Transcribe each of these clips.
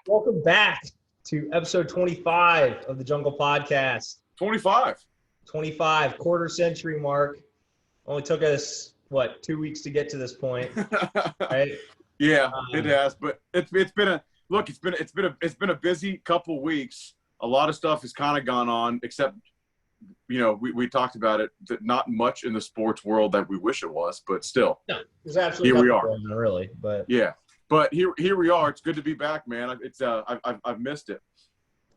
Welcome back to episode 25 of the Jungle Podcast. 25, quarter century mark. Only took us, 2 weeks to get to this point, right? Yeah, it has, but it's been a busy couple weeks. A lot of stuff has kind of gone on, except we talked about it. That not much in the sports world that we wish it was, but still. No, there's absolutely here we nothing are. going on, really, but yeah. But here we are. It's good to be back, man. It's I've missed it.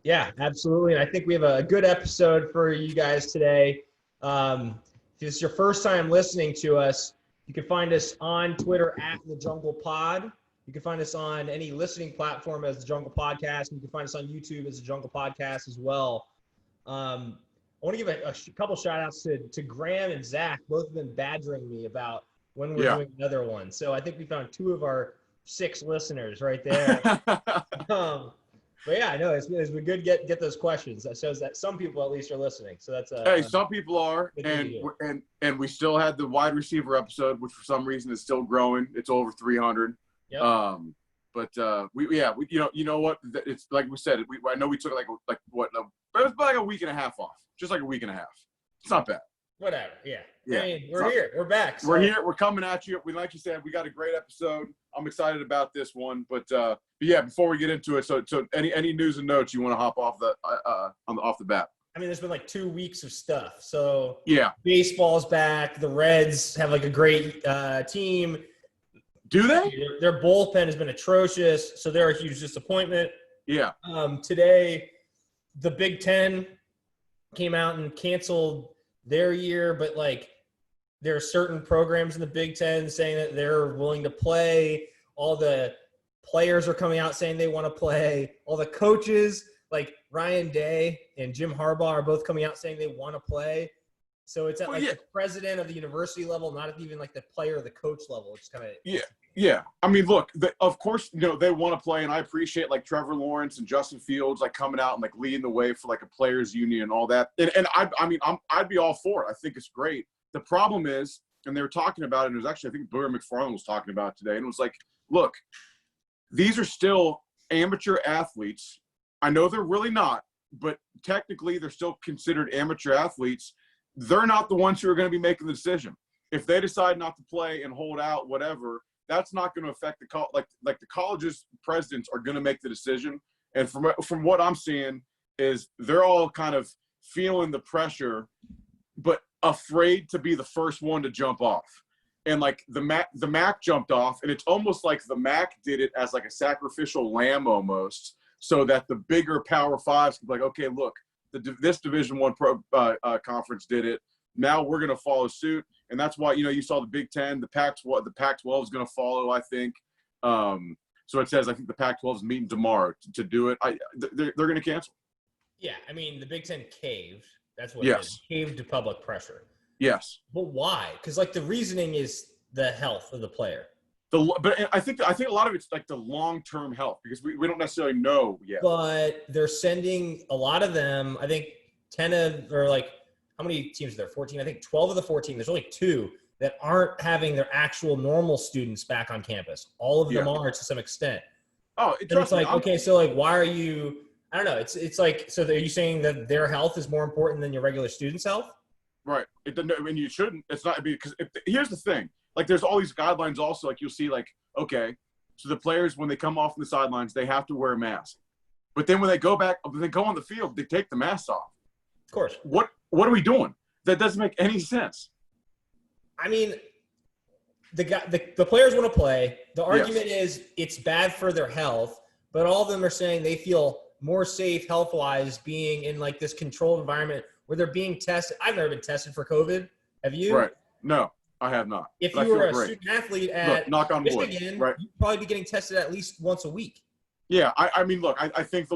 Yeah, absolutely. And I think we have a good episode for you guys today. If this is your first time listening to us, you can find us on Twitter at The Jungle Pod. You can find us on any listening platform as The Jungle Podcast. And you can find us on YouTube as The Jungle Podcast as well. I want to give a couple shout outs to Graham and Zach. Both have been badgering me about when we're doing another one. So I think we found 2 of our 6 listeners right there. But yeah, I know it's been good to get those questions. That shows that some people at least are listening. So that's some people are, and we still had the wide receiver episode, which for some reason is still growing. It's over 300. Yep. But you know what? It's like we said. I know we took it but it was like a week and a half off, just like a week and a half. It's not bad. Whatever. Yeah. Yeah. I mean, we're here. We're back. So. We're here. We're coming at you. Like you said, we got a great episode. I'm excited about this one. But yeah, before we get into it, so any news and notes you want to hop off off the bat? I mean, there's been 2 weeks of stuff. So yeah, baseball's back. The Reds have a great team. Do they? Their bullpen has been atrocious, so they're a huge disappointment. Yeah. Today, the Big Ten came out and canceled their year, but there are certain programs in the Big Ten saying that they're willing to play. All the players are coming out saying they want to play. All the coaches, like Ryan Day and Jim Harbaugh, are both coming out saying they want to play. So it's at the president of the university level, not even the player or the coach level. It's kind of yeah. I mean, look, of course, they want to play, and I appreciate Trevor Lawrence and Justin Fields coming out and leading the way for a players union and all that. And I'd be all for it. I think it's great. The problem is, and they were talking about it, and it was actually, I think Blair McFarland was talking about it today, and it was look, these are still amateur athletes. I know they're really not, but technically they're still considered amateur athletes. They're not the ones who are going to be making the decision. If they decide not to play and hold out, whatever, that's not going to affect the college's presidents are going to make the decision. And from what I'm seeing is they're all kind of feeling the pressure, but afraid to be the first one to jump off. And the MAC jumped off, and it's almost like the MAC did it as a sacrificial lamb almost, so that the bigger Power Fives can be okay, look, this Division I conference did it. Now we're going to follow suit, and that's why you saw the Big Ten, the Pac-12 is going to follow, I think. So it says I think the Pac-12 is meeting tomorrow to do it. They're going to cancel. Yeah, I mean the Big Ten caved. That's what it is. Caved to public pressure. Yes. But why? Because the reasoning is the health of the player. But I think a lot of it's the long-term health, because we don't necessarily know yet. But they're sending a lot of them. I think 10 of or how many teams are there? 14. I think 12 of the 14. There's only 2 that aren't having their actual normal students back on campus. All of them are to some extent. Oh, it's okay. So why are you? I don't know. It's so are you saying that their health is more important than your regular students' health? Right. You shouldn't. It's not because here's the thing. There's all these guidelines also. You'll see okay, so the players, when they come off the sidelines, they have to wear a mask. But then when they go on the field, they take the mask off. Of course. What are we doing? That doesn't make any sense. I mean, the players want to play. The argument is it's bad for their health, but all of them are saying they feel more safe health-wise being in this controlled environment where they're being tested. I've never been tested for COVID. Have you? Right. No, I have not. If you were a student athlete at knock on Michigan, wood, right? You'd probably be getting tested at least once a week. Yeah, I mean, look, I think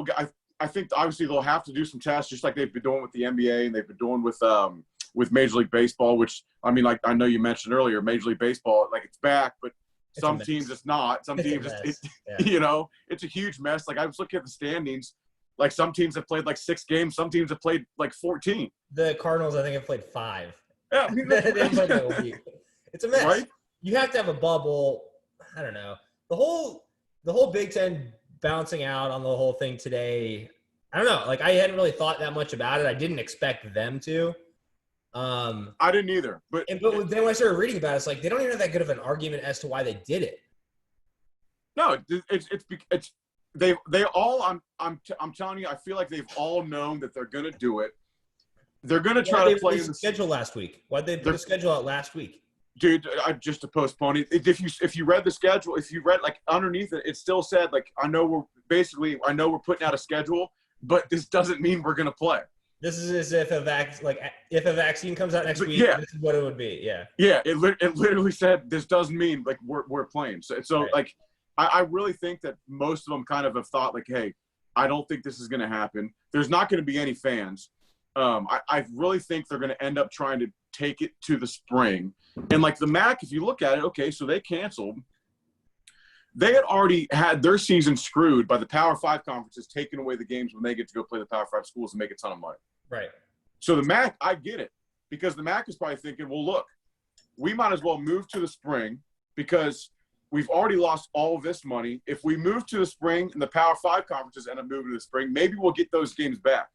I think obviously they'll have to do some tests, just like they've been doing with the NBA and they've been doing with Major League Baseball. Which I mean, I know you mentioned earlier, Major League Baseball, it's back, but some teams it's not. Some teams it's a huge mess. I was looking at the standings. Some teams have played 6 games. Some teams have played 14. The Cardinals, I think, have played 5. Yeah, I mean, it's a mess. Right? You have to have a bubble. I don't know. The whole Big Ten bouncing out on the whole thing today, I don't know. Like, I hadn't really thought that much about it. I didn't expect them to. I didn't either. But then when I started reading about it, it's like they don't even have that good of an argument as to why they did it. no, it's they all. I'm telling you, I feel like they've all known that they're going to do it. They're going to try to play in the schedule last week. Why'd they put the schedule out last week? Dude, just to postpone it. If you read the schedule, if you read like underneath it, it still said like I know we're putting out a schedule, but this doesn't mean we're going to play. This is as if if a vaccine comes out next week, yeah. This is what it would be. Yeah. Yeah, it literally said this doesn't mean like we're playing. So right. Like I really think that most of them kind of have thought like, hey, I don't think this is going to happen. There's not going to be any fans. I really think they're going to end up trying to take it to the spring. And like the MAC, if you look at it, okay, so they canceled. They had already had their season screwed by the Power 5 conferences taking away the games when they get to go play the Power 5 schools and make a ton of money. Right. So the MAC, I get it, because the MAC is probably thinking, well, look, we might as well move to the spring because we've already lost all of this money. If we move to the spring and the Power 5 conferences end up moving to the spring, maybe we'll get those games back.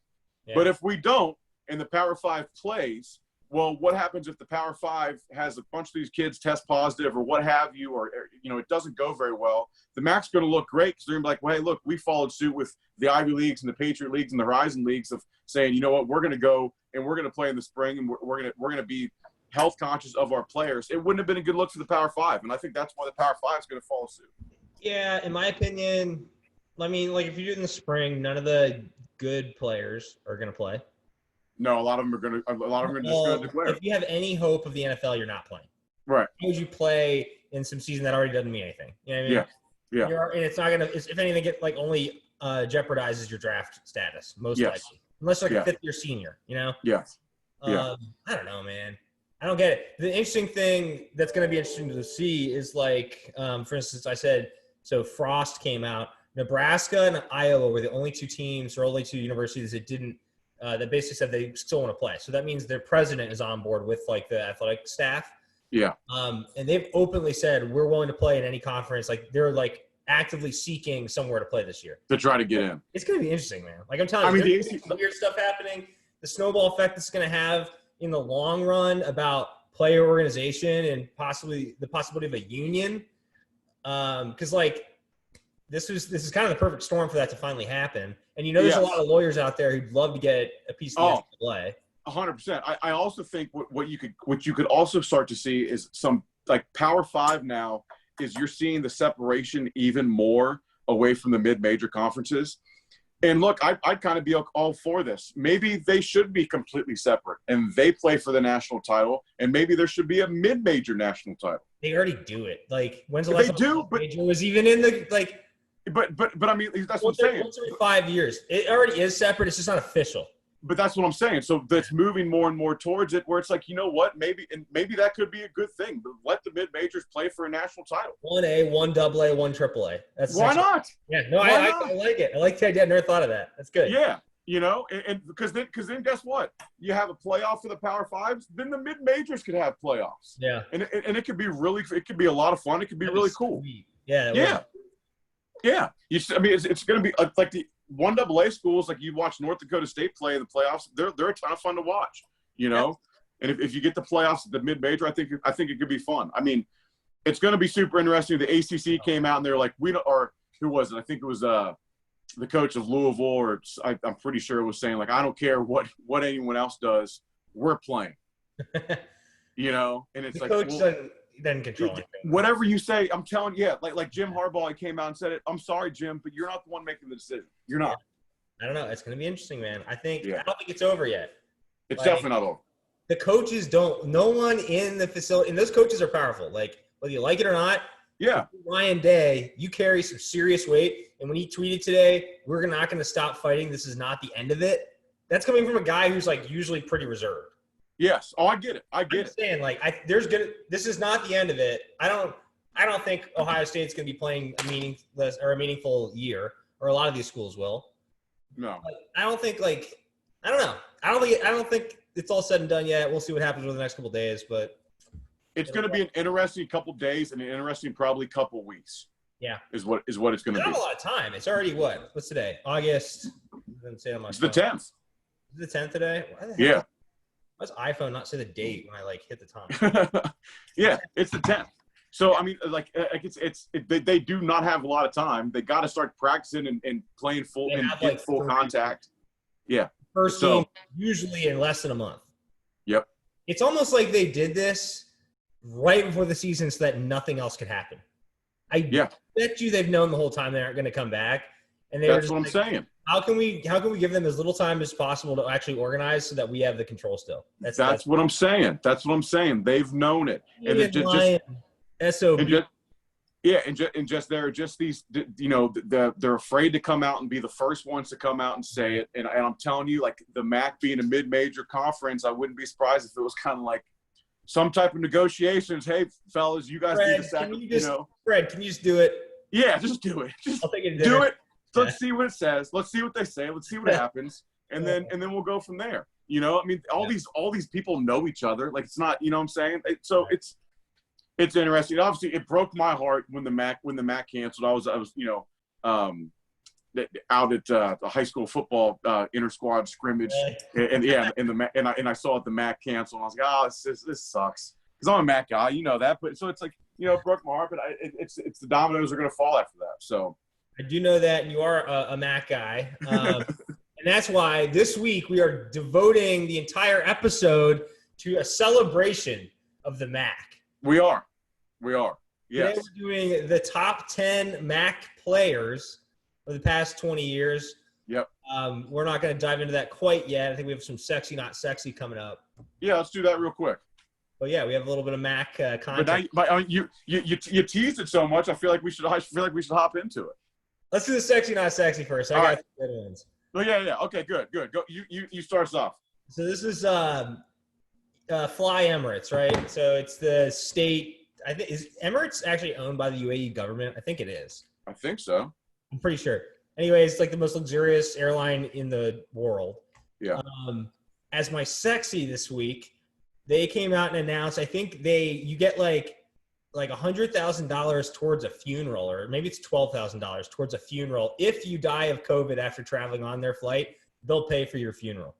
Yeah. But if we don't and the Power 5 plays, well, what happens if the Power 5 has a bunch of these kids test positive or what have you, or it doesn't go very well? The MAC's going to look great because they're going to be like, well, hey, look, we followed suit with the Ivy Leagues and the Patriot Leagues and the Horizon Leagues of saying, you know what, we're going to go and we're going to play in the spring and we're going to be health conscious of our players. It wouldn't have been a good look for the Power 5, and I think that's why the Power 5 is going to follow suit. Yeah, in my opinion, I mean, like if you do it in the spring, none of the good players are going to play. No, a lot of them are going to just going to declare. If you have any hope of the NFL, you're not playing. Right. Why would you play in some season that already doesn't mean anything? You know what I mean? Yeah. And it's not going to – if anything, it like only jeopardizes your draft status, most likely. Unless you're like a fifth-year senior, you know? Yes. I don't know, man. I don't get it. The interesting thing that's going to be interesting to see is like, for instance, I said – so Frost came out. Nebraska and Iowa were the only two teams or only two universities that didn't that basically said they still want to play. So that means their president is on board with like the athletic staff. Yeah. And they've openly said we're willing to play in any conference. Like they're like actively seeking somewhere to play this year to try to get in. It's going to be interesting, man. Like I'm telling you, there's weird stuff happening. The snowball effect it's going to have in the long run about player organization and possibly the possibility of a union. Because like this is kind of the perfect storm for that to finally happen. And there's a lot of lawyers out there who'd love to get a piece of the NCAA. 100%. I also think what you could also start to see is some like Power 5 now is you're seeing the separation even more away from the mid-major conferences. And look, I'd kind of be all for this. Maybe they should be completely separate and they play for the national title, and maybe there should be a mid-major national title. They already do it. Like when's the last time do, but major was even in the like. But I mean that's what I'm saying. Once every 5 years, it already is separate. It's just not official. But that's what I'm saying. So that's moving more and more towards it, where it's like, you know what, maybe that could be a good thing. But let the mid majors play for a national title. 1A, 1AA, 1AAA. That's why not? Yeah, no, I like it. I like the idea. I never thought of that. That's good. Yeah, and because then guess what? You have a playoff for the Power 5s. Then the mid majors could have playoffs. Yeah, and it could be it could be a lot of fun. It could be really cool. Yeah. Yeah. It's going to be like the 1AA schools, like you watch North Dakota State play in the playoffs. They're a ton of fun to watch, And if you get the playoffs at the mid-major, I think it could be fun. I mean, it's going to be super interesting. The ACC came out and they're like, who was it? I think it was the coach of Louisville, or I'm pretty sure it was saying like, I don't care what anyone else does, we're playing. And it's the like coach doesn't control anything. Whatever you say, I'm telling you, like Jim Harbaugh came out and said it. I'm sorry, Jim, but you're not the one making the decision. You're not. I don't know. It's going to be interesting, man. I don't think it's over yet. It's definitely not over. The coaches no one in the facility, and those coaches are powerful. Like, whether you like it or not, Ryan Day, you carry some serious weight. And when he tweeted today, we're not going to stop fighting. This is not the end of it. That's coming from a guy who's like usually pretty reserved. Yes. Oh, I get it. I'm saying, like, this is not the end of it. I don't think Ohio State's going to be playing a meaningful year, or a lot of these schools will. No. But I don't think I don't know. I don't think it's all said and done yet. We'll see what happens over the next couple of days, but it's going to be an interesting couple of days and an interesting probably couple of weeks. Yeah. Is what it's going to be. Not a lot of time. It's already what? What's today? August. It doesn't say on my It's phone. the 10th. Is it the 10th today? Yeah. Why does iPhone not say the date when I like hit the time? Yeah, it's the 10th. So I mean, they do not have a lot of time. They got to start practicing and playing full They and have, getting like, full 3 contact. Yeah. First So- game usually in less than a month. Yep. It's almost like they did this right before the season so that nothing else could happen. I bet you they've known the whole time they aren't going to come back, and That's what I'm saying. How can we give them as little time as possible to actually organize so that we have the control still? That's what I'm saying. That's what I'm saying. They've known it, and it just SOB. They're just these, they're afraid to come out and be the first ones to come out and say it. And I'm telling you, like the MAC being a mid-major conference, I wouldn't be surprised if it was kind of like some type of negotiations. Hey, fellas, you guys need to Fred, can you just do it? Yeah, just do it. Just I'll take it to do dinner. it. Let's see what it says. Let's see what they say. Let's see what happens, and then we'll go from there. I mean, all these people know each other. Like it's not, you know what I'm saying? It's interesting. Obviously, it broke my heart when the MAC canceled. I was out at the high school football inter-squad scrimmage, and I saw the MAC cancel, and I was like, oh, this sucks, because I'm a MAC guy, you know that. But so it's like, it broke my heart, but it's the dominoes are going to fall after that. So I do know that you are a MAC guy, and that's why this week we are devoting the entire episode to a celebration of the MAC. We are. Yes. Today we're doing the top 10 MAC players of the past 20 years. Yep. We're not going to dive into that quite yet. I think we have some sexy, not sexy coming up. Yeah, let's do that real quick. But yeah, we have a little bit of MAC content. But you teased it so much. I feel like we should hop into it. Let's do the sexy, not sexy first. I got some good ones. Oh yeah. Okay, good. Go. You start us off. So this is Fly Emirates, right? So it's the state. I think is Emirates actually owned by the UAE government? I think it is. I think so. I'm pretty sure. Anyways, it's like the most luxurious airline in the world. Yeah. As my sexy this week, they came out and announced. I think you get like $100,000 towards a funeral, or maybe it's $12,000 towards a funeral if you die of COVID after traveling on their flight. They'll pay for your funeral.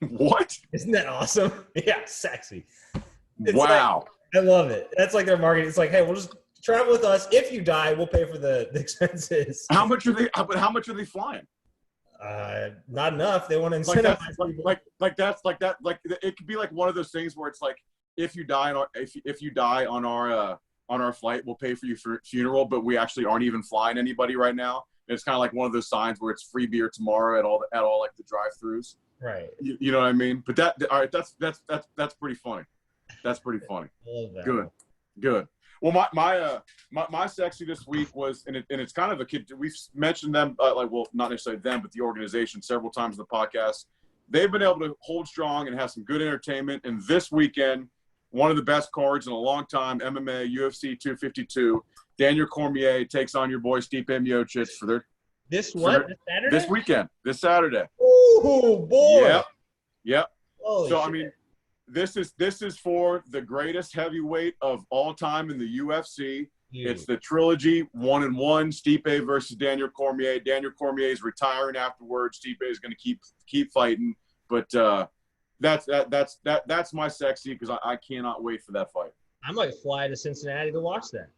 What? Isn't that awesome? Yeah, sexy. Wow. I love it. That's like their marketing. It's like, hey, we'll just travel with us. If you die, we'll pay for the expenses. How much are they? But how much are they flying? Not enough. They want to incentivize people. Like it could be like one of those things where it's like, if you die on our flight, we'll pay for your funeral, but we actually aren't even flying anybody right now. And it's kind of like one of those signs where it's free beer tomorrow at all like the drive-throughs. Right. You know what I mean? But that's pretty funny. That's pretty funny. I love that. Good. Well, my sexy this week was, and it's kind of a kid. We've mentioned them, not necessarily them, but the organization several times in the podcast. They've been able to hold strong and have some good entertainment. And this weekend, one of the best cards in a long time, MMA, UFC 252. Daniel Cormier takes on your boy Stipe Miocic for their This Saturday? This weekend, this Saturday. Oh boy! Yep. Holy so shit. I mean, this is for the greatest heavyweight of all time in the UFC. Dude. It's the trilogy 1-1. Stipe versus Daniel Cormier. Daniel Cormier is retiring afterwards. Stipe is going to keep fighting. But that's my sexy, because I cannot wait for that fight. I might fly to Cincinnati to watch that.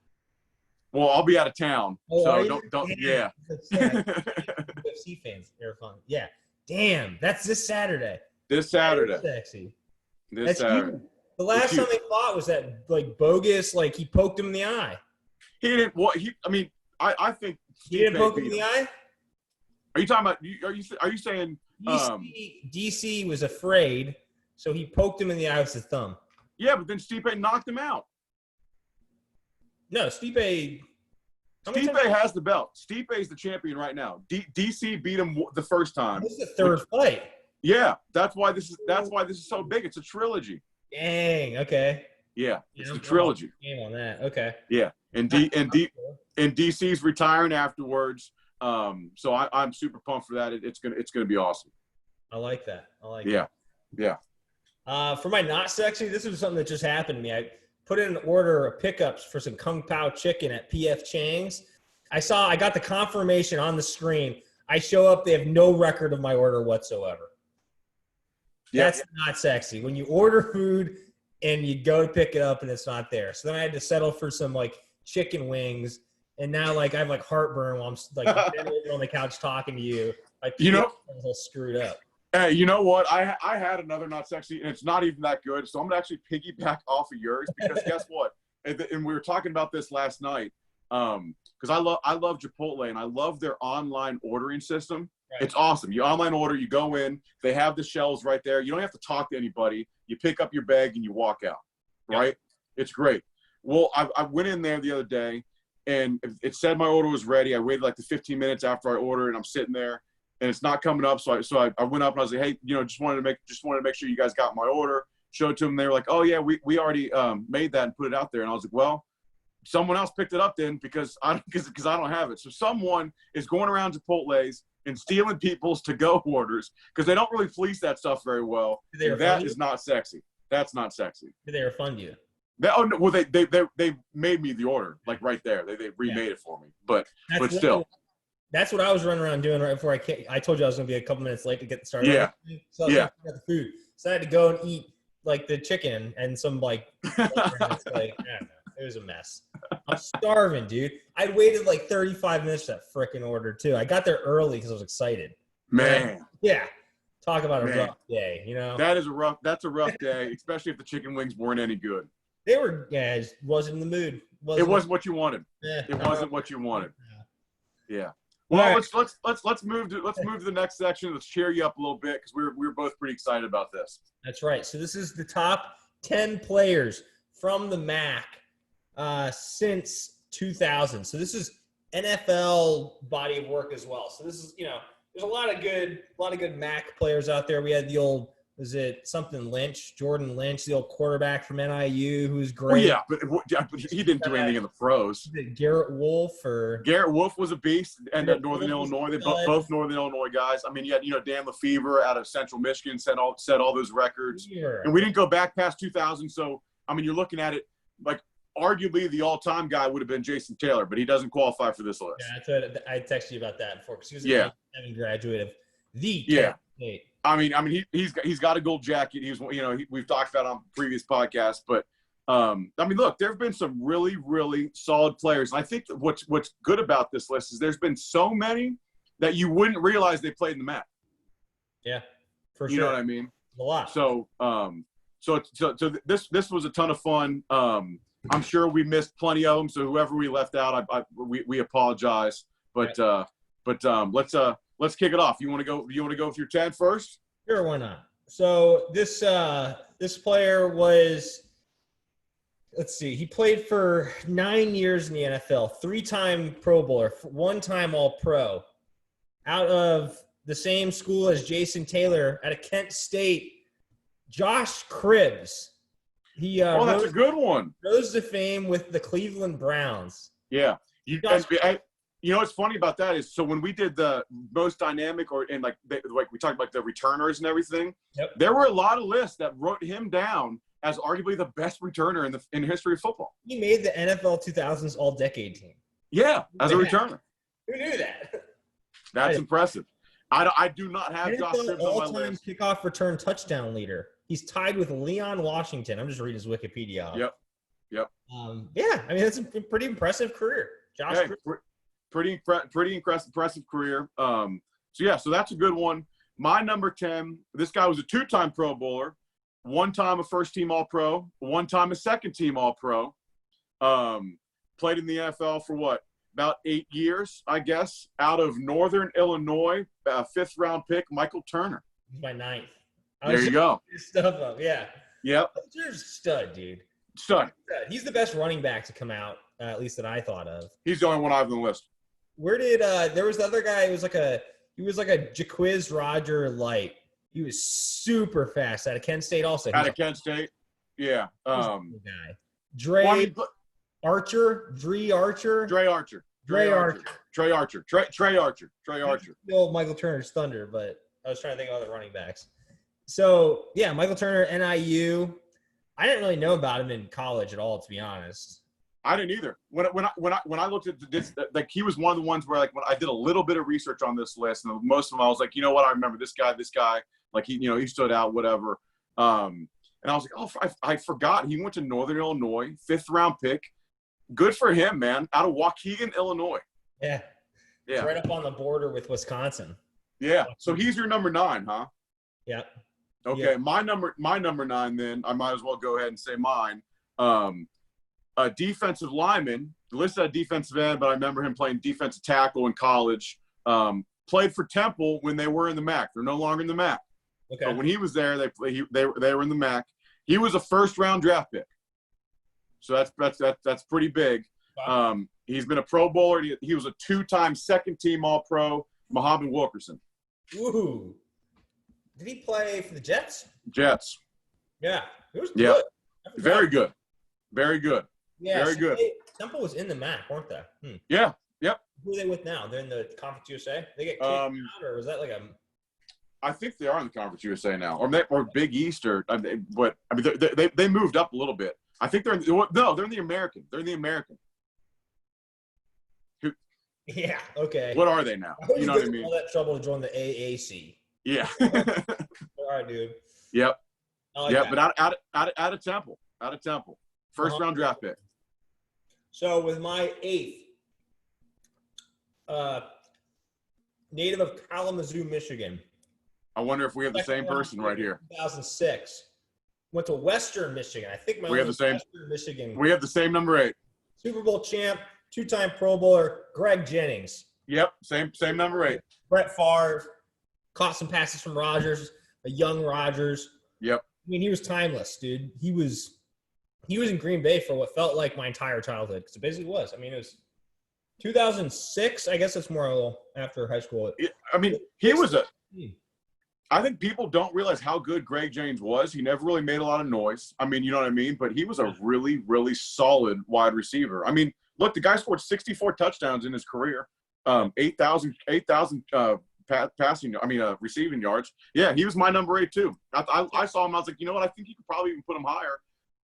Well, I'll be out of town, so don't. Yeah. UFC fans, they're fun. Yeah. Damn, that's this Saturday. This Saturday. That's sexy. This Saturday. Huge. The last time they fought was that like bogus, like he poked him in the eye. He didn't. What he? I mean, I think he didn't poke him in the eye. Are you talking about? Are you saying? DC was afraid, so he poked him in the eye with his thumb. Yeah, but then Stipe knocked him out. No, Stipe has the belt. Stipe is the champion right now. DC beat him the first time. This is the third fight. Yeah, that's why this is so big. It's a trilogy. Dang. Okay. Yeah, it's a trilogy. Game on that. Okay. Yeah, and DC's retiring afterwards. So I'm super pumped for that. It's gonna be awesome. I like that. Yeah. For my not sexy, this was something that just happened to me. put in an order of pickups for some Kung Pao chicken at PF Chang's. I got the confirmation on the screen. I show up, they have no record of my order whatsoever. Yeah. That's not sexy. When you order food and you go to pick it up and it's not there. So then I had to settle for some like chicken wings. And now like I have like heartburn while I'm like on the couch talking to you. Like, you know, all screwed up. Hey, you know what? I had another not sexy, and it's not even that good. So I'm gonna actually piggyback off of yours because guess what? And we were talking about this last night. Because I love Chipotle and I love their online ordering system. Right. It's awesome. You online order, you go in, they have the shelves right there. You don't have to talk to anybody. You pick up your bag and you walk out. Right? Yeah. It's great. Well, I went in there the other day and it said my order was ready. I waited like the 15 minutes after I ordered and I'm sitting there and it's not coming up. So I went up and I was like, hey, just wanted to make sure you guys got my order. Showed it to them. They were like, oh yeah, we already made that and put it out there. And I was like, well, someone else picked it up then because I don't have it. So someone is going around Chipotle's and stealing people's to-go orders because they don't really police that stuff very well. That is not sexy. That's not sexy. Did they refund you? They made me the order like right there. They remade it for me. But still. That's what I was running around doing right before I told you I was going to be a couple minutes late to get started. Yeah. So I was got the food. So I had to go and eat like the chicken and some like it was a mess. I'm starving, dude. I'd waited like 35 minutes for that frickin' order too. I got there early because I was excited. Man. Yeah. Talk about a rough day, you know? That's a rough day, especially if the chicken wings weren't any good. They were, I just wasn't in the mood. It wasn't what you wanted. Yeah, it wasn't what you wanted. Yeah. Well, right. let's move to the next section. Let's cheer you up a little bit because we're both pretty excited about this. That's right. So this is the top 10 players from the MAC since 2000. So this is NFL body of work as well. So this is, there's a lot of good MAC players out there. We had the old, was it something Lynch, Jordan Lynch, the old quarterback from NIU, who's great. Oh, yeah, but he didn't do anything in the pros. Garrett Wolf was a beast, and at Northern Illinois, they both Northern Illinois guys. I mean, you had Dan Lefevre out of Central Michigan set all those records, and we didn't go back past 2000. So I mean, you're looking at it like arguably the all-time guy would have been Jason Taylor, but he doesn't qualify for this list. Yeah, that's what I texted you about that before because he was a graduate of the State. I mean, he's got a gold jacket. We've talked about it on previous podcasts, but I mean, look, there have been some really, really solid players. And I think that what's good about this list is there's been so many that you wouldn't realize they played in the MAC. Yeah, for sure. You know what I mean? A lot. So this was a ton of fun. I'm sure we missed plenty of them. So whoever we left out, we apologize. But let's kick it off. You want to go with your 10 first? Sure, why not? So this player was, let's see, he played for 9 years in the NFL, 3-time Pro Bowler, 1-time All-Pro, out of the same school as Jason Taylor out of Kent State, Josh Cribbs. He that's a good one. Rose to fame with the Cleveland Browns. Yeah. You know what's funny about that is, so when we did the most dynamic like we talked about the returners and everything, there were a lot of lists that wrote him down as arguably the best returner in the history of football. He made the NFL 2000s All-Decade team. Yeah, as a returner. Who knew that? That's impressive. I do not have Josh Cribbs on my all-time list. kickoff return touchdown leader. He's tied with Leon Washington. I'm just reading his Wikipedia off. Yep. Yeah, I mean, that's a pretty impressive career. Josh Cribbs. Pretty impressive career. So that's a good one. My number 10, this guy was a 2-time Pro Bowler, 1-time a first-team All-Pro, 1-time a second-team All-Pro. Played in the NFL for about 8 years, I guess, out of Northern Illinois, 5th-round pick, Michael Turner. He's my 9th. There you go. Stuff up, yeah. Yep. Turner's a stud, dude. Stud. He's the best running back to come out, at least that I thought of. He's the only one I have on the list. Where did there was the other guy? He was like a Jaquiz Roger light. He was super fast out of Kent State. Also out of Kent State, yeah. Guy. Dre Archer. Trey Archer. Still Michael Turner's thunder, but I was trying to think of other running backs. So yeah, Michael Turner, NIU. I didn't really know about him in college at all, to be honest. I didn't either. When I looked at this, like he was one of the ones where like when I did a little bit of research on this list, and most of them I was like, you know what, I remember this guy, like he stood out, whatever. And I was like, oh, I forgot he went to Northern Illinois, 5th round pick. Good for him, man. Out of Waukegan, Illinois. Yeah. It's right up on the border with Wisconsin. Yeah. So he's your number 9, huh? Yeah. Okay. Yeah. My number 9, then I might as well go ahead and say mine. A defensive lineman, listed at defensive end, but I remember him playing defensive tackle in college. Played for Temple when they were in the MAC. They're no longer in the MAC. Okay. But when he was there, they were in the MAC. He was a 1st round draft pick. So that's pretty big. Wow. He's been a Pro Bowler. He was a 2-time second team All-Pro, Muhammad Wilkerson. Ooh. Did he play for the Jets? Jets. Yeah. It was Yeah. good. Very good. Very good. Yeah. Very good. Temple was in the MAC, weren't they? Yeah. Yep. Who are they with now? They're in the Conference USA? They get kicked out, or was that like a – I think they are in the Conference USA now, or Big East, or but I mean they moved up a little bit. I think they're in the American. They're in the American. Yeah. Okay. What are they now? You know what I mean? All that trouble to join the AAC. Yeah. All right, dude. Yep. Like yeah, that. but out of Temple, 1st round draft pick. So with my 8th, native of Kalamazoo, Michigan. I wonder if we have the same person right here. 2006. Went to Western Michigan. I think we have the same. Western Michigan. We have the same number 8. Super Bowl champ, 2-time Pro Bowler, Greg Jennings. Yep, same number 8. Brett Favre caught some passes from Rodgers, a young Rodgers. Yep. I mean, he was timeless, dude. He was in Green Bay for what felt like my entire childhood, because it basically was. I mean, it was 2006. I guess it's more a little after high school. I mean, he was a. I think people don't realize how good Greg Jennings was. He never really made a lot of noise. I mean, you know what I mean? But he was a really, really solid wide receiver. I mean, look, the guy scored 64 touchdowns in his career, 8,000 receiving yards. Yeah, he was my number 8 too. I saw him. I was like, you know what? I think you could probably even put him higher.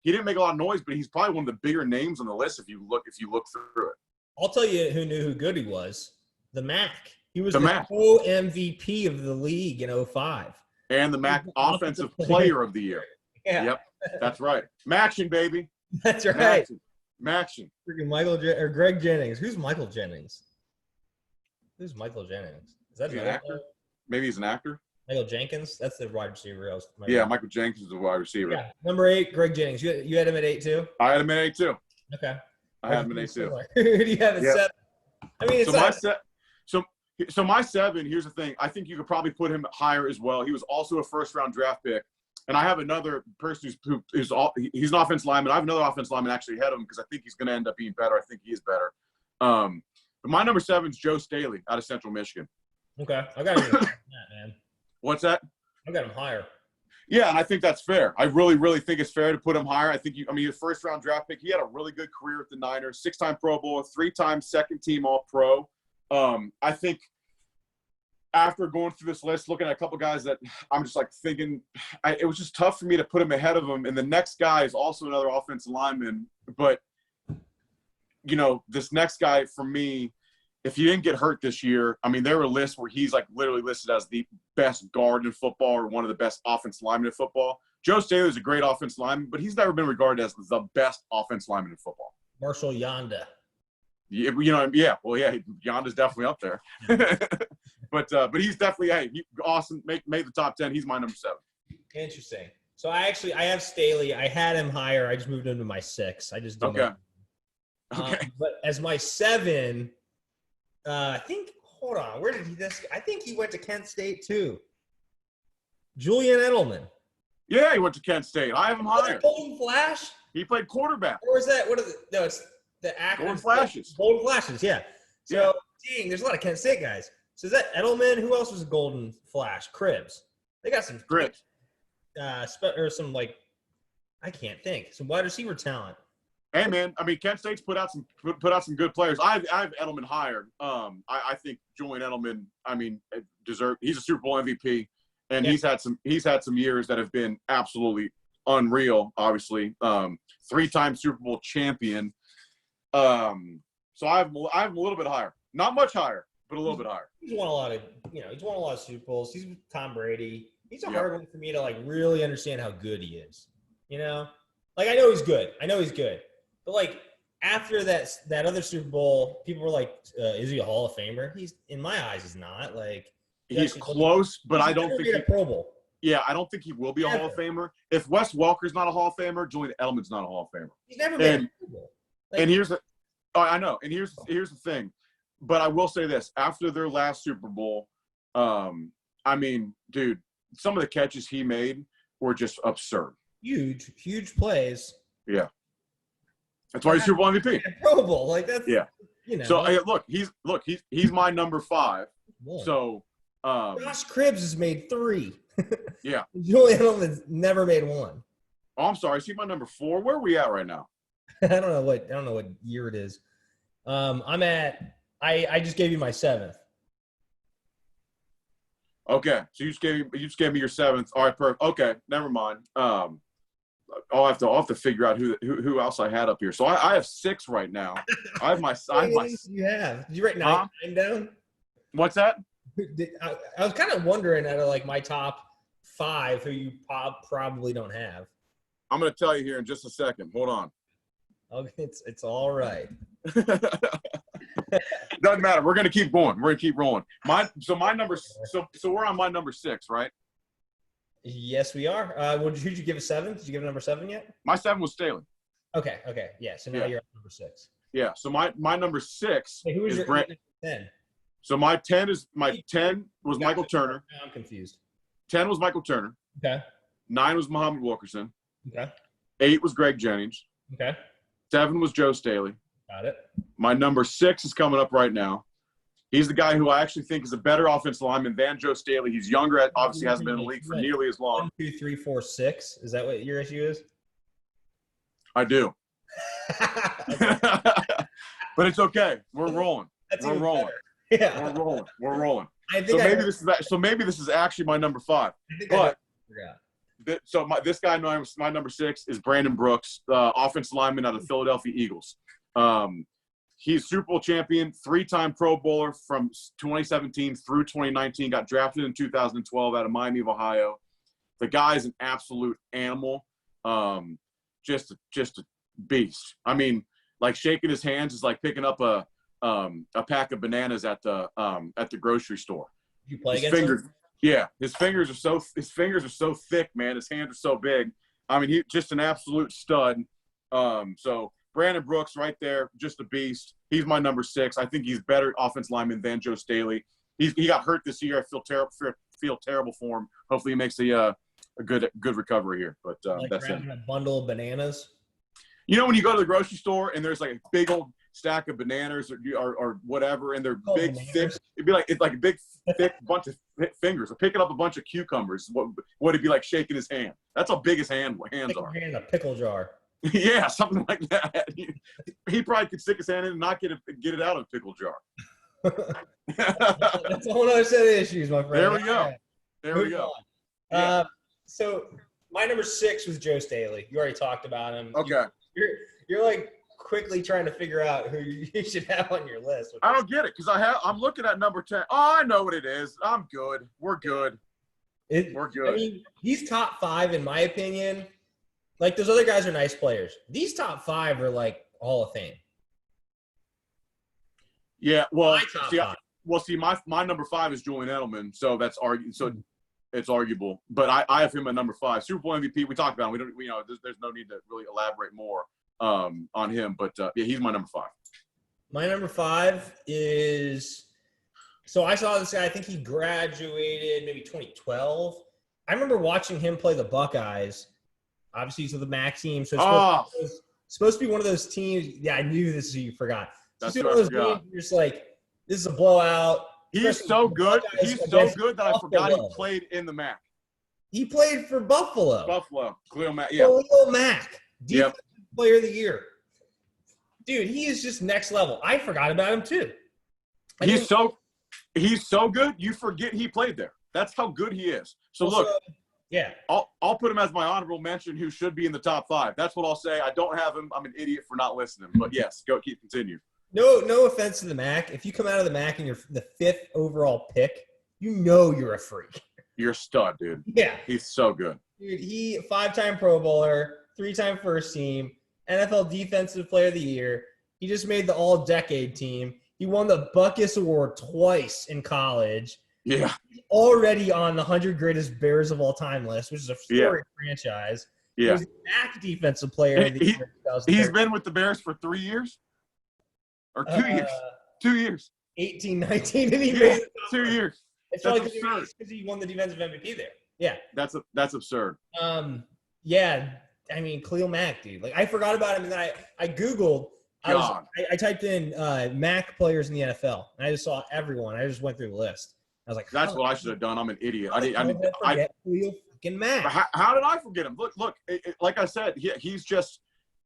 He didn't make a lot of noise, but he's probably one of the bigger names on the list if you look through it. I'll tell you who knew who good he was. The MAC. He was the MAC co-MVP of the league in 05. And the MAC Offensive Player of the Year. Yeah. Yep, that's right. Maction, baby. That's right. Maction. Freaking Greg Jennings. Who's Michael Jennings? Is that an actor? Maybe he's an actor. Michael Jenkins? That's the wide receiver. Michael Jenkins is the wide receiver. Yeah. Number 8, Greg Jennings. You had him at 8 too? I had him at 8 too. Okay. I had him at 8 too. Who do you have at 7? I mean, it's So my 7, here's the thing. I think you could probably put him higher as well. He was also a 1st round draft pick. And I have another person he's an offensive lineman. I have another offensive lineman actually ahead of him because I think he's going to end up being better. I think he is better. But my number 7 is Joe Staley out of Central Michigan. Okay. I got him that, man. What's that? I got him higher. Yeah, and I think that's fair. I really, really think it's fair to put him higher. I think his 1st round draft pick, he had a really good career with the Niners, 6-time Pro Bowler, 3-time second team All-Pro. I think after going through this list, looking at a couple guys that I'm just like thinking, it was just tough for me to put him ahead of him. And the next guy is also another offensive lineman. But, this next guy for me, if he didn't get hurt this year, I mean, there were lists where he's like literally listed as the best guard in football or one of the best offensive linemen in football. Joe Staley is a great offensive lineman, but he's never been regarded as the best offensive lineman in football. Marshall Yanda. Yeah, Yonda's definitely up there. but he's definitely awesome. Made the top 10. He's my number 7. Interesting. So I have Staley. I had him higher. I just moved him to my 6. I just didn't. Okay. But as my 7, I think. Hold on. Where did he? I think he went to Kent State too. Julian Edelman. Yeah, he went to Kent State. I have him higher. Golden Flash. He played quarterback. Or is that? No, it's the actor. Golden Flashes. Golden Flashes. Yeah. So, dang, there's a lot of Kent State guys. So is that Edelman? Who else was a Golden Flash? Cribs. They got some Cribs. Or some I can't think. Some wide receiver talent. Hey man, I mean Kent State's put out some good players. I have Edelman higher. I think Julian Edelman. I mean, he's a Super Bowl MVP, and he's had some years that have been absolutely unreal, obviously. 3-time Super Bowl champion. So I have a little bit higher. Not much higher, but a little bit higher. He's won a lot of Super Bowls. He's with Tom Brady. He's a hard one for me to like really understand how good he is. You know? Like I know he's good. But like after that other Super Bowl, people were like, is he a Hall of Famer? He's in my eyes, he's not. Like he's close, but I don't think he's a Pro Bowl. Yeah, I don't think he will be a Hall of Famer. If Wes Welker's not a Hall of Famer, Julian Edelman's not a Hall of Famer. He's never been a Pro Bowl. And here's the thing. But I will say this: after their last Super Bowl, I mean, dude, some of the catches he made were just absurd. Huge plays. Yeah, that's why he's Super Bowl MVP. Pro Bowl, like that's So he's my number 5. One. So Josh Cribbs has made 3. Yeah, Julian Edelman's never made 1. Oh, I'm sorry. See my number 4. Where are we at right now? I don't know what year it is. I'm at. I just gave you my 7th. Okay, so you just gave me your 7th. All right, perfect. Okay, never mind. I'll have to figure out who else I had up here. So I have 6 right now. I have my. You have? Did you write 9 down? What's that? I was kind of wondering out of like my top 5 who you probably don't have. I'm going to tell you here in just a second. Hold on. Okay, it's all right. Doesn't matter. We're going to keep going. We're going to keep rolling. So we're on my number 6, right? Yes, we are. Who'd you give a 7? Did you give a number 7 yet? My 7 was Staley. Okay. Yeah. So now you're at number 6. Yeah. So my number 6 who was is your Brent. 10? So my 10 was Michael Turner. I'm confused. 10 was Michael Turner. Okay. 9 was Muhammad Wilkerson. Okay. 8 was Greg Jennings. Okay. 7 was Joe Staley. Got it. My number 6 is coming up right now. He's the guy who I actually think is a better offensive lineman than Joe Staley. He's younger, obviously hasn't been in the league for nearly as long. 1, 2, 3, 4, 6. Is that what your issue is? I do. But it's okay. We're rolling. We're rolling. Yeah. We're rolling. So maybe this is actually my number 5. But this guy, my number 6 is Brandon Brooks, offensive lineman out of the Philadelphia Eagles. He's Super Bowl champion, 3-time Pro Bowler from 2017 through 2019. Got drafted in 2012 out of Miami of Ohio. The guy is an absolute animal, just a beast. I mean, like shaking his hands is like picking up a pack of bananas at the grocery store. You play against him? Yeah, his fingers are so thick, man. His hands are so big. I mean, he's just an absolute stud. So Brandon Brooks right there, just a beast. He's my number 6. I think he's better offensive lineman than Joe Staley. He got hurt this year. I feel terrible for him. Hopefully he makes a good recovery here. But that's it. A bundle of bananas. You know when you go to the grocery store and there's like a big old stack of bananas or whatever, and they're big, thick. It's like a big, thick bunch of fingers. Or picking up a bunch of cucumbers. What it'd be like shaking his hand. That's how big his hands are. In a pickle jar. Yeah, something like that. He probably could stick his hand in and not get it out of a pickle jar. That's a whole other set of issues, my friend. There we go. There we go. Yeah. So my number 6 was Joe Staley. You already talked about him. Okay. You're like quickly trying to figure out who you should have on your list. I don't get it because I'm looking at number 10. Oh, I know what it is. I'm good. We're good. We're good. I mean, he's top 5 in my opinion. Like those other guys are nice players. These top 5 are like Hall of Fame. Yeah, well, my number 5 is Julian Edelman, so that's it's arguable. But I have him at number 5. Super Bowl MVP. We talked about him. There's no need to really elaborate more on him. But yeah, he's my number 5. My number 5 is. So I saw this guy. I think he graduated maybe 2012. I remember watching him play the Buckeyes. Obviously, he's with the MAC team, so it's supposed to be one of those teams. Yeah, I knew this. You forgot. That's one of those games you're just like, this is a blowout. He's so good. He's so good that I forgot he played in the MAC. He played for Buffalo. Khalil Mack. Yeah. Khalil Mack. Defensive Player of the Year. Dude, he is just next level. I forgot about him too. He's so good. You forget he played there. That's how good he is. So look. Yeah. I'll put him as my honorable mention who should be in the top 5. That's what I'll say. I don't have him. I'm an idiot for not listening. But yes, continue. No offense to the MAC. If you come out of the MAC and you're the 5th overall pick, you know you're a freak. You're a stud, dude. Yeah. He's so good. Dude, he 5-time Pro Bowler, 3-time first team, NFL Defensive Player of the Year. He just made the All-Decade team. He won the Buckus Award twice in college. Yeah. He's already on the 100 greatest Bears of all time list, which is a storied franchise. Yeah. He was the MAC Defensive Player of the Year. He's been with the Bears for 3 years? Or 2 years? 2 years. 18, 19, and he made it. 2 years. It's probably because he won the defensive MVP there. Yeah. That's absurd. Yeah. I mean, Khalil Mack, dude. Like, I forgot about him, and then I Googled. I typed in MAC players in the NFL, and I just saw everyone. I just went through the list. I was like, that's what I should have done. I'm an idiot. I forget Khalil fucking Mack. How did I forget him? Look. Like I said, he's just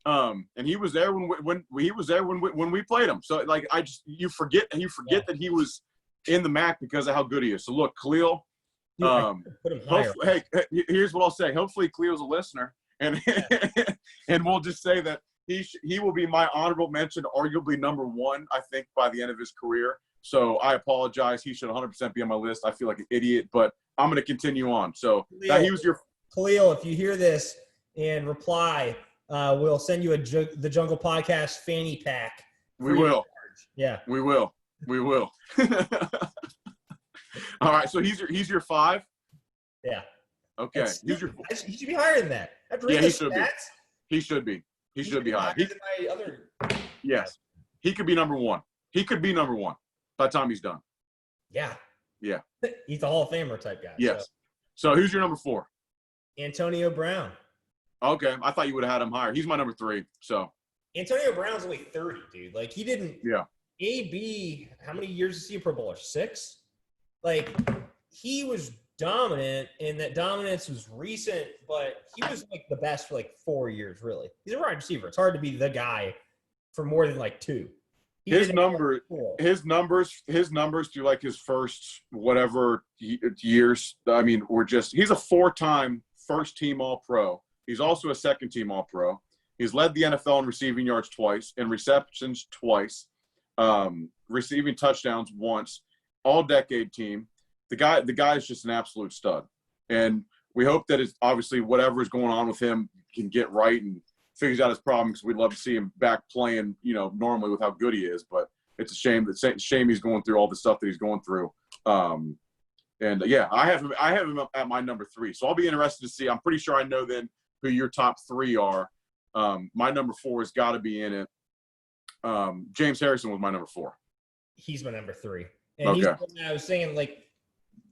and he was there when he was there when we played him. So like you forget that he was in the MAC because of how good he is. So look, Khalil. Put him higher. Hey, here's what I'll say. Hopefully, Khalil's a listener, and and we'll just say that he will be my honorable mention, arguably number 1, I think, by the end of his career. So I apologize. He should 100% be on my list. I feel like an idiot, but I'm going to continue on. So he was your Khalil. If you hear this and reply, we'll send you the Jungle Podcast fanny pack. We will. Yeah, we will. All right. So he's your 5. Yeah. Okay. He should be higher than that. Yeah, he should be. He should be. He should be higher. Yes. He could be number 1. He could be number 1 by the time he's done. Yeah. Yeah. He's a Hall of Famer type guy. Yes. So who's your number 4? Antonio Brown. Okay. I thought you would have had him higher. He's my number 3. So Antonio Brown's only 30, dude. Like, he didn't. Yeah. AB, how many years is he a Pro Bowler? 6? Like, he was dominant, and that dominance was recent, but he was like the best for like 4 years, really. He's a wide receiver. It's hard to be the guy for more than like 2. His numbers through like his first whatever years, I mean, he's a 4-time first team All-Pro. He's also a second team All-Pro. He's led the NFL in receiving yards twice, in receptions twice, receiving touchdowns once, All-Decade team. The guy is just an absolute stud, and we hope that it's obviously whatever is going on with him can get right and figures out his problem, because we'd love to see him back playing, normally with how good he is. But it's a shame he's going through all the stuff that he's going through. And yeah, I have him at my number 3. So I'll be interested to see. I'm pretty sure I know then who your top 3 are. My number 4 has got to be in it. James Harrison was my number 4. He's my number 3. And okay. I was saying, like,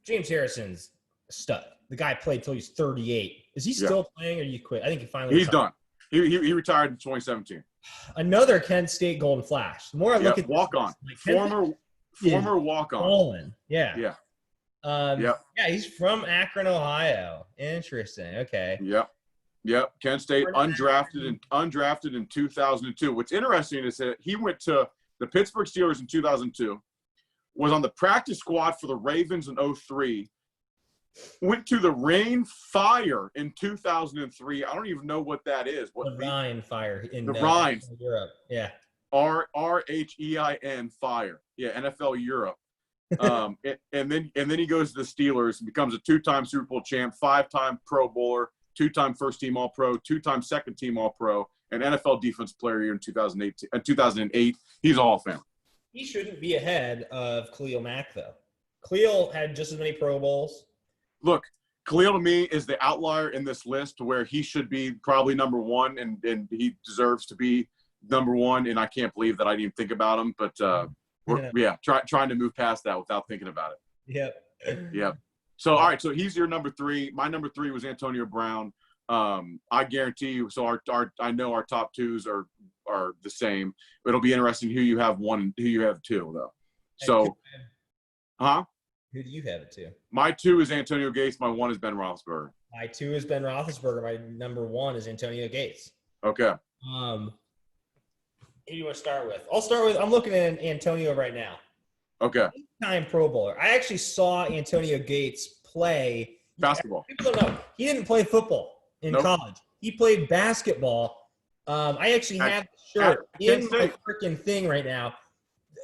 James Harrison's a stud. The guy played till he's 38. Is he still playing, or you quit? I think he finally He's done. He retired in 2017. Another Kent State Golden Flash. The more I look at walk on, like former walk on. Yeah. Yeah, he's from Akron, Ohio. Interesting. Okay. Yep. Kent State undrafted in 2002. What's interesting is that he went to the Pittsburgh Steelers in 2002, was on the practice squad for the Ravens in 2003, went to the Rain Fire in 2003. I don't even know what that is. The Rhine Fire in the Rhine, Europe. Yeah. RHEIN Fire. Yeah, NFL Europe. and then he goes to the Steelers and becomes a 2-time Super Bowl champ, 5-time Pro Bowler, 2-time first team All-Pro, 2-time second team All-Pro, and NFL Defensive Player of the Year in 2008. He's a Hall of Famer. He shouldn't be ahead of Khalil Mack, though. Khalil had just as many Pro Bowls. Look, Khalil to me is the outlier in this list, to where he should be probably number 1, and he deserves to be number 1. And I can't believe that I didn't even think about him. But trying to move past that without thinking about it. Yep. So all right, so he's your number 3. My number 3 was Antonio Brown. I guarantee you. So I know our top 2s are the same. It'll be interesting who you have 1 and who you have 2, though. So, Who do you have it to? My 2 is Antonio Gates. My 1 is Ben Roethlisberger. My 2 is Ben Roethlisberger. My number 1 is Antonio Gates. Okay. Who do you want to start with? I'm looking at Antonio right now. Okay. 8-time Pro Bowler. I actually saw Antonio Gates play Basketball. People don't know. He didn't play football in college. He played basketball. I actually have the shirt in my freaking thing right now.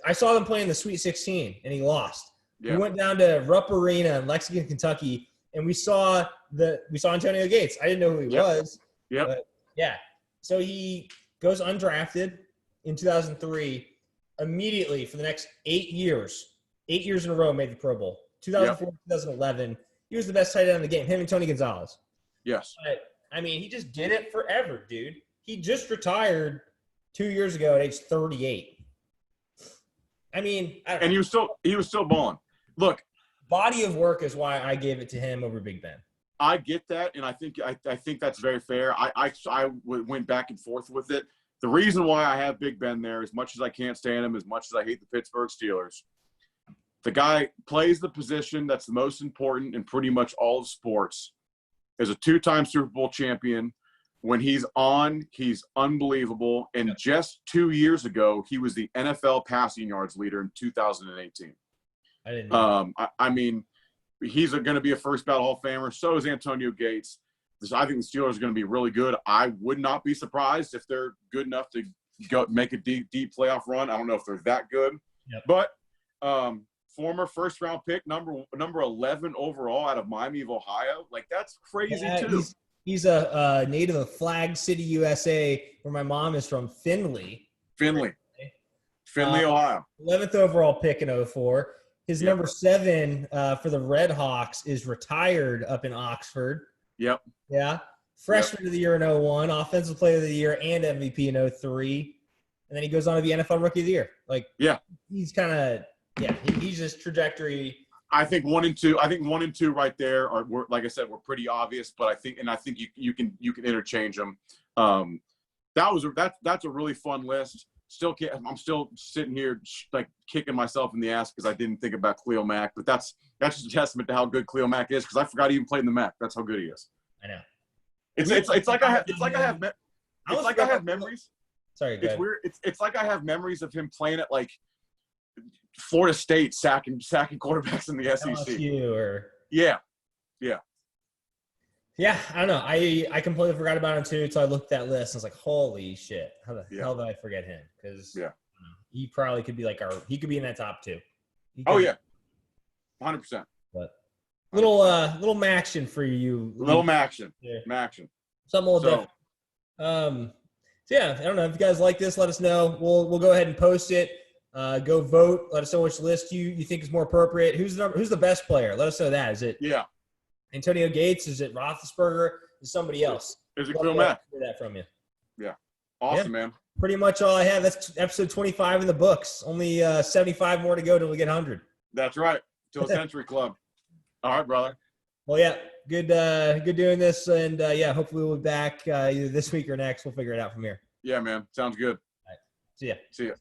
I saw them playing the Sweet 16, and he lost. Yeah. We went down to Rupp Arena in Lexington, Kentucky, and we saw Antonio Gates. I didn't know who he was. Yep. But yeah. So he goes undrafted in 2003. Immediately for the next 8 years in a row, made the Pro Bowl. 2004, 2011. He was the best tight end in the game. Him and Tony Gonzalez. Yes. But, I mean, he just did it forever, dude. He just retired 2 years ago at age 38. I mean, and he was still balling. Look, body of work is why I gave it to him over Big Ben. I get that, and I think that's very fair. I went back and forth with it. The reason why I have Big Ben there, as much as I can't stand him, as much as I hate the Pittsburgh Steelers, the guy plays the position that's the most important in pretty much all of sports. Is a 2-time Super Bowl champion. When he's on, he's unbelievable. And just 2 years ago, he was the NFL passing yards leader in 2018. I didn't know. I mean, he's going to be a first ballot Hall of Famer. So is Antonio Gates. I think the Steelers are going to be really good. I would not be surprised if they're good enough to go make a deep playoff run. I don't know if they're that good. Yep. But former first-round pick, number 11 overall out of Miami of Ohio. Like, that's crazy, too. He's a native of Flag City, USA, where my mom is from, Findlay, Ohio. 11th overall pick in 04. His number 7 for the Red Hawks is retired up in Oxford. Yep. Yeah. Freshman of the year in 01, Offensive Player of the Year and MVP in 03. And then he goes on to be NFL Rookie of the Year. Like, he's kind of he's just trajectory. I think 1 and 2. I think 1 and 2 right there are, like I said, were pretty obvious. But I think you can interchange them. That's a really fun list. I'm still sitting here like kicking myself in the ass because I didn't think about Khalil Mack. But that's just a testament to how good Khalil Mack is because I forgot he even played in the Mac. That's how good he is. I know. It's like I have memories. Sorry, go ahead. Weird. It's like I have memories of him playing at like Florida State sacking quarterbacks in the SEC. LSU or Yeah, I don't know. I completely forgot about him too until I looked at that list. I was like, holy shit. How the hell did I forget him? Because he probably could be he could be in that top 2. 100%. But little Maction for you. Little Maction. Yeah. Maction. Something a little different. So I don't know. If you guys like this, let us know. We'll go ahead and post it. Go vote. Let us know which list you think is more appropriate. Who's the best player? Let us know that. Is it Antonio Gates? Is it Roethlisberger? Is it somebody else? Is it Khalil Mack? Hear that from you. Yeah. Awesome, man. Pretty much all I have. That's episode 25 in the books. Only 75 more to go till we get 100. That's right. Till a Century Club. All right, brother. Well, good doing this, and hopefully we'll be back either this week or next. We'll figure it out from here. Yeah, man. Sounds good. All right. See ya.